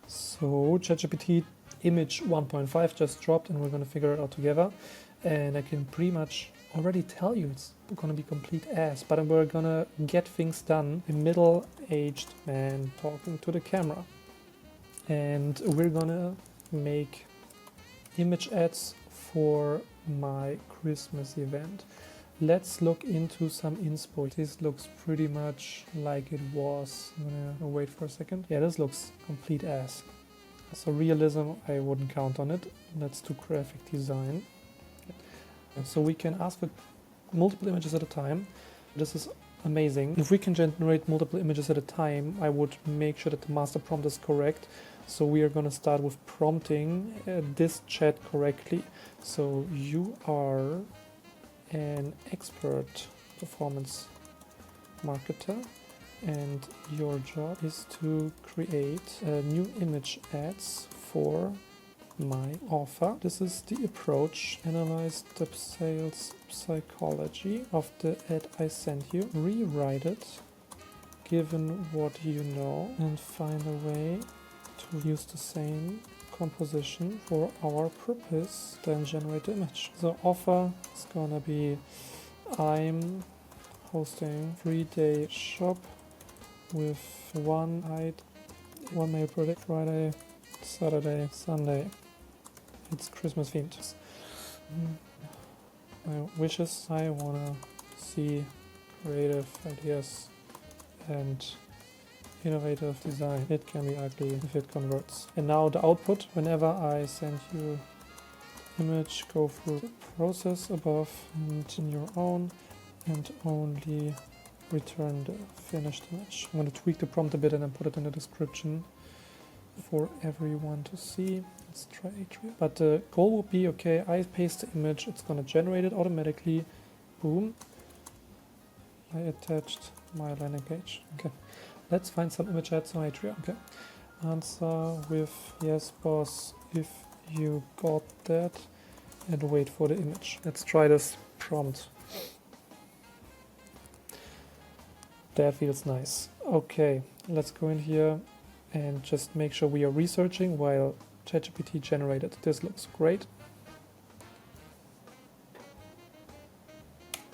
So ChatGPT image 1.5 just dropped and we're going to figure it out together. And I can pretty much already tell you it's going to be complete ass, but we're going to get things done. A middle-aged man talking to the camera. And we're going to make image ads for my Christmas event. Let's look into some inspo. This looks pretty much like it was. I'm gonna wait for a second. Yeah, this looks complete ass. So realism, I wouldn't count on it. Let's do graphic design. So we can ask for multiple images at a time. This is amazing. If we can generate multiple images at a time, I would make sure that the master prompt is correct. So we are going to start with prompting this chat correctly. So you are an expert performance marketer and your job is to create new image ads for my offer. This is the approach. Analyze the sales psychology of the ad I sent you. Rewrite it given what you know and find a way to use the same composition for our purpose, then generate the image. The offer is gonna be I'm hosting 3-day shop with one mail per day, Friday, Saturday, Sunday. It's Christmas themed. My wishes, I wanna see creative ideas and innovative design. It can be ugly if it converts. And now the output, whenever I send you image, go through the process above and in your own and only return the finished image. I'm going to tweak the prompt a bit and then put it in the description for everyone to see. Let's try Atria. But the goal would be, okay, I paste the image, it's going to generate it automatically. Boom. I attached my landing page. Okay. Let's find some image ads on Atria. Okay. Answer with yes, boss, if you got that, and wait for the image. Let's try this prompt. That feels nice. Okay, let's go in here and just make sure we are researching while ChatGPT generated. This looks great.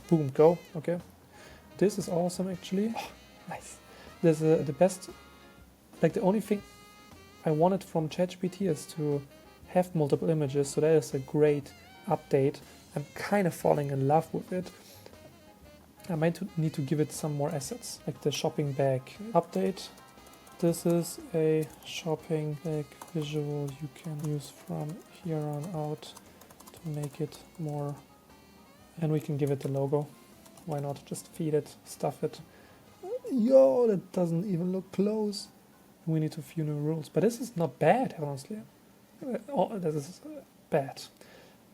Boom, go. Okay. This is awesome, actually. Oh, nice. There's the best, like the only thing I wanted from ChatGPT is to have multiple images, so that is a great update. I'm kind of falling in love with it. I might need to give it some more assets, like the shopping bag update. This is a shopping bag visual you can use from here on out to make it more, and we can give it the logo. Why not just feed it, stuff it. Yo, that doesn't even look close. We need a few new rules, but this is not bad, honestly. Oh, this is bad.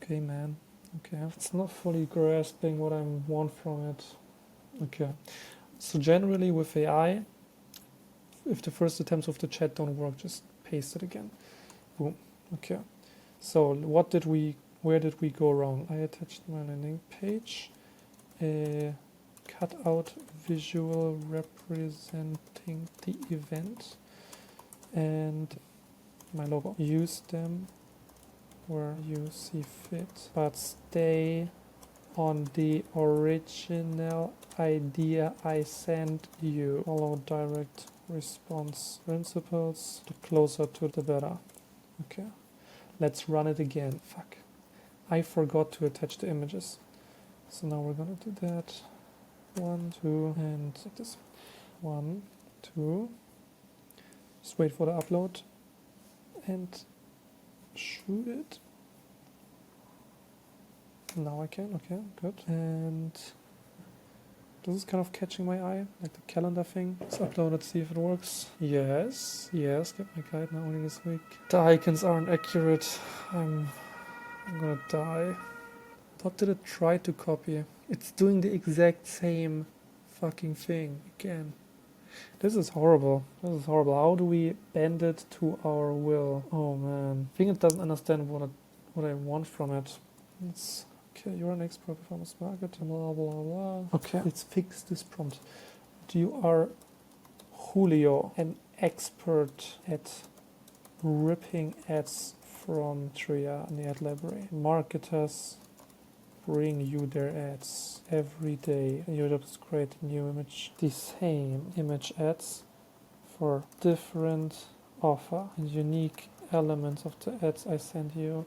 Okay, man. Okay, it's not fully grasping what I want from it. Okay, so generally with AI, if the first attempts with the chat don't work, just paste it again. Boom. Okay. So where did we go wrong? I attached my landing page. Cut out visual representing the event and my logo. Use them where you see fit, but stay on the original idea I sent you. Follow direct response principles. The closer to the better. Okay, let's run it again. Fuck, I forgot to attach the images. So now we're gonna do that. 1, 2, and like this. 1, 2. Just wait for the upload and shoot it. Now I can, okay, good. And this is kind of catching my eye, like the calendar thing. Let's upload it, see if it works. Yes, get my guide now only this week. The icons aren't accurate. I'm gonna die. What did it try to copy? It's doing the exact same fucking thing again. This is horrible. This is horrible. How do we bend it to our will? Oh man. I think it doesn't understand what I want from it. It's okay, you're an expert performance marketer, blah blah blah. Okay, let's fix this prompt. You are Julio, an expert at ripping ads from Tria in the ad library. Marketers bring you their ads every day. And your job is to create a new image. The same image ads for different offer and unique elements of the ads I send you.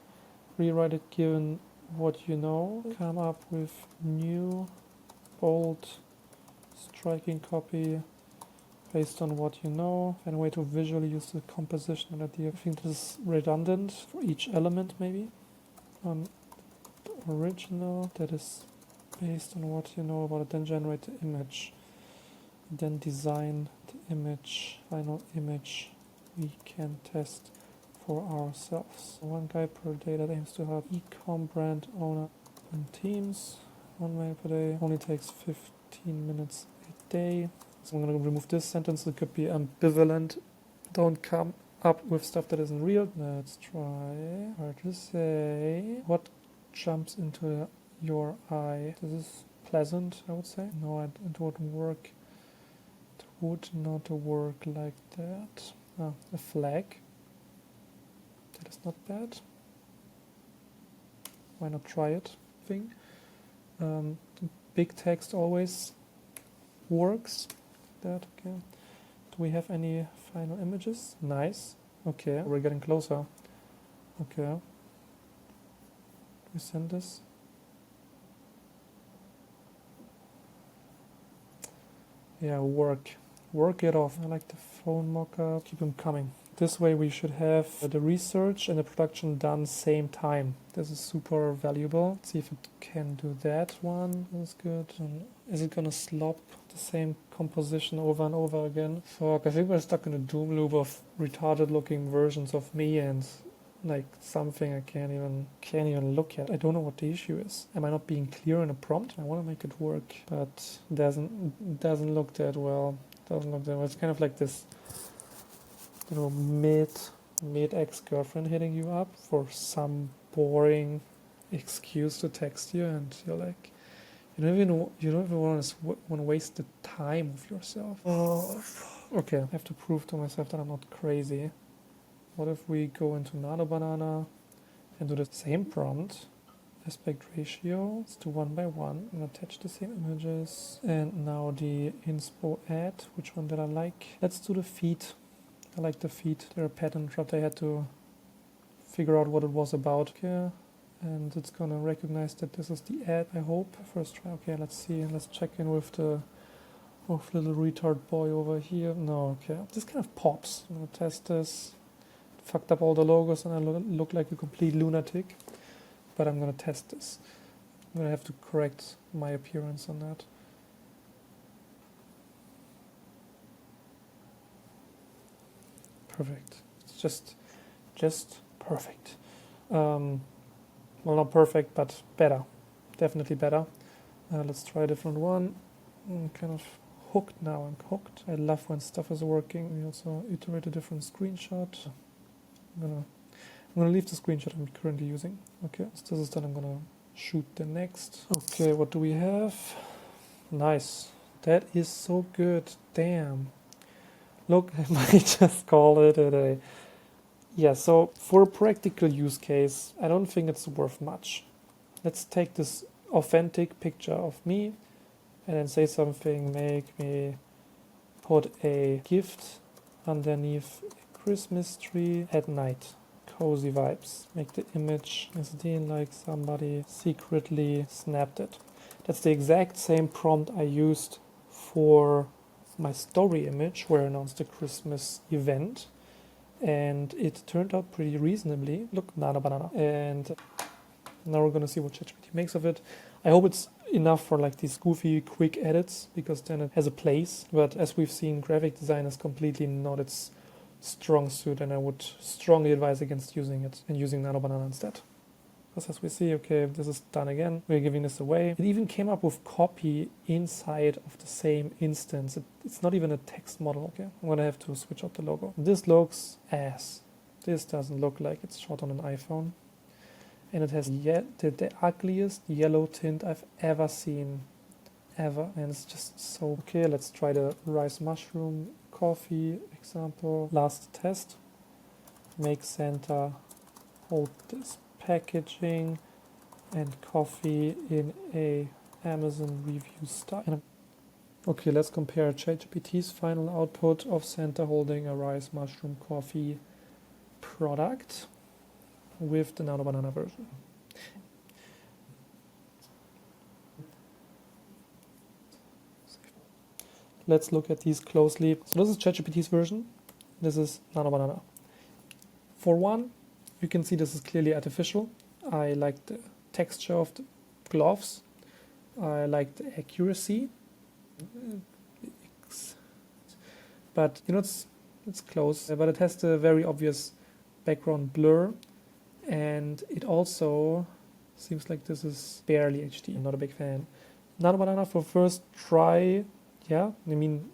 Rewrite it given what you know. Come up with new, bold, striking copy based on what you know. And a way to visually use the composition and idea. I think this is redundant for each element maybe. Original that is based on what you know about it, then generate the image, then design the image, final image we can test for ourselves. One guy per day that aims to help e-com brand owner and teams. One mail per day only takes 15 minutes a day. So I'm going to remove this sentence. It could be ambivalent. Don't come up with stuff that isn't real. Let's try hard to say. What jumps into your eye? This is pleasant, I would say. No, it wouldn't work. It would not work like that. A flag. That is not bad. Why not try it? Thing. Big text always works. That okay. Do we have any final images? Nice. Okay, we're getting closer. Okay. We send this. Yeah, work it off. I like the phone mock-up. Keep them coming. This way we should have the research and the production done same time. This is super valuable. Let's see if it can do that one. That's good. And is it gonna slop the same composition over and over again? Fuck, I think we're stuck in a doom loop of retarded looking versions of me and like something I can't even look at. I don't know what the issue is. Am I not being clear in a prompt? I want to make it work, but doesn't look that well. It's kind of like this, mid ex-girlfriend hitting you up for some boring excuse to text you, and you're like, you don't even want to waste the time of yourself. Oh, okay. I have to prove to myself that I'm not crazy. What if we go into nanobanana and do the same prompt, aspect ratio, let's do 1 by 1 and attach the same images. And now the inspo ad, which one did I like? Let's do the feet. I like the feet. They're a pattern drop. I had to figure out what it was about. Okay. And it's gonna recognize that this is the ad, I hope. First try. Okay, let's see. Let's check in with the little retard boy over here. No, okay. This kind of pops. I'm gonna test this. Fucked up all the logos and I look like a complete lunatic, but I'm gonna test this. I'm gonna have to correct my appearance on that. Perfect. It's just perfect. Well, not perfect, but better. Definitely better. Let's try a different one. I'm kind of hooked now. I'm hooked. I love when stuff is working. We also iterate a different screenshot. I'm gonna leave the screenshot I'm currently using. Okay, so this is done. I'm gonna shoot the next. Okay, what do we have? Nice. That is so good. Damn. Look, I might just call it a day. Yeah, so for a practical use case, I don't think it's worth much. Let's take this authentic picture of me and then say something, make me put a gift underneath Christmas tree at night. Cozy vibes. Make the image as like somebody secretly snapped it. That's the exact same prompt I used for my story image where I announced the Christmas event. And it turned out pretty reasonably. Look, nanobanana. And now we're gonna see what ChatGPT makes of it. I hope it's enough for like these goofy quick edits, because then it has a place. But as we've seen, graphic design is completely not its strong suit, and I would strongly advise against using it and using nanobanana instead. Because as we see, okay, this is done again. We're giving this away. It even came up with copy inside of the same instance. It's not even a text model. Okay, I'm gonna have to switch out the logo. This looks ass. This doesn't look like it's shot on an iPhone. And it has the ugliest yellow tint I've ever seen. Ever. And it's just so... Okay, let's try the rice mushroom coffee example. Last test. make Santa hold this packaging and coffee in a Amazon review style. Okay, let's compare ChatGPT's final output of Santa holding a rice, mushroom, coffee product with the nanobanana version. Let's look at these closely. So this is ChatGPT's version. This is nanobanana. For one, you can see this is clearly artificial. I like the texture of the gloves. I like the accuracy. But you know, it's close, but it has the very obvious background blur, and it also seems like this is barely HD. I'm not a big fan. Nanobanana for first try, yeah, I mean,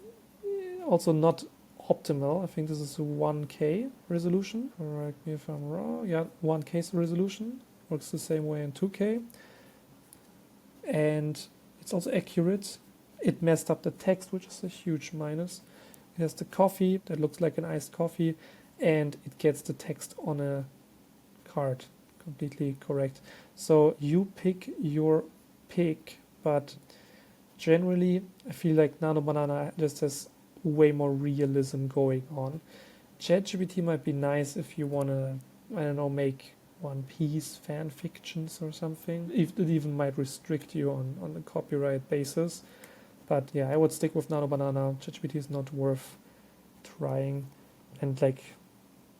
also not optimal. I think this is a 1K resolution. Correct me if I'm wrong. Yeah, 1K resolution. Works the same way in 2K. And it's also accurate. It messed up the text, which is a huge minus. It has the coffee that looks like an iced coffee, and it gets the text on a card. Completely correct. So you pick your pick, but generally I feel like nanobanana just has way more realism going on. ChatGPT might be nice if you want to, I don't know, make One Piece fan fictions or something. It even might restrict you on the copyright basis. But yeah, I would stick with nanobanana. ChatGPT is not worth trying. And like,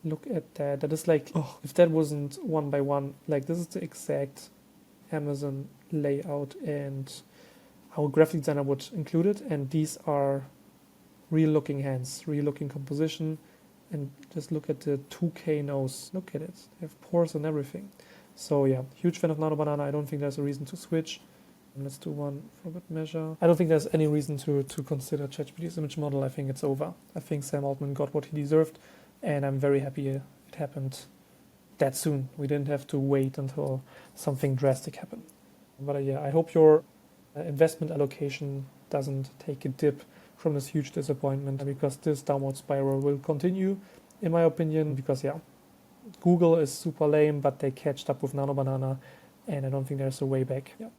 look at that. That is like, oh, if that wasn't one by one, like this is the exact Amazon layout and how a graphic designer would include it. And these are real looking hands, real looking composition. And just look at the 2K nose. Look at it. They have pores and everything. So yeah, huge fan of nanobanana. I don't think there's a reason to switch. Let's do one for good measure. I don't think there's any reason to consider ChatGPT's image model. I think it's over. I think Sam Altman got what he deserved, and I'm very happy it happened that soon. We didn't have to wait until something drastic happened. But yeah, I hope your investment allocation doesn't take a dip from this huge disappointment, because this downward spiral will continue, in my opinion, because yeah, Google is super lame, but they catched up with nanobanana, and I don't think there's a way back. Yeah.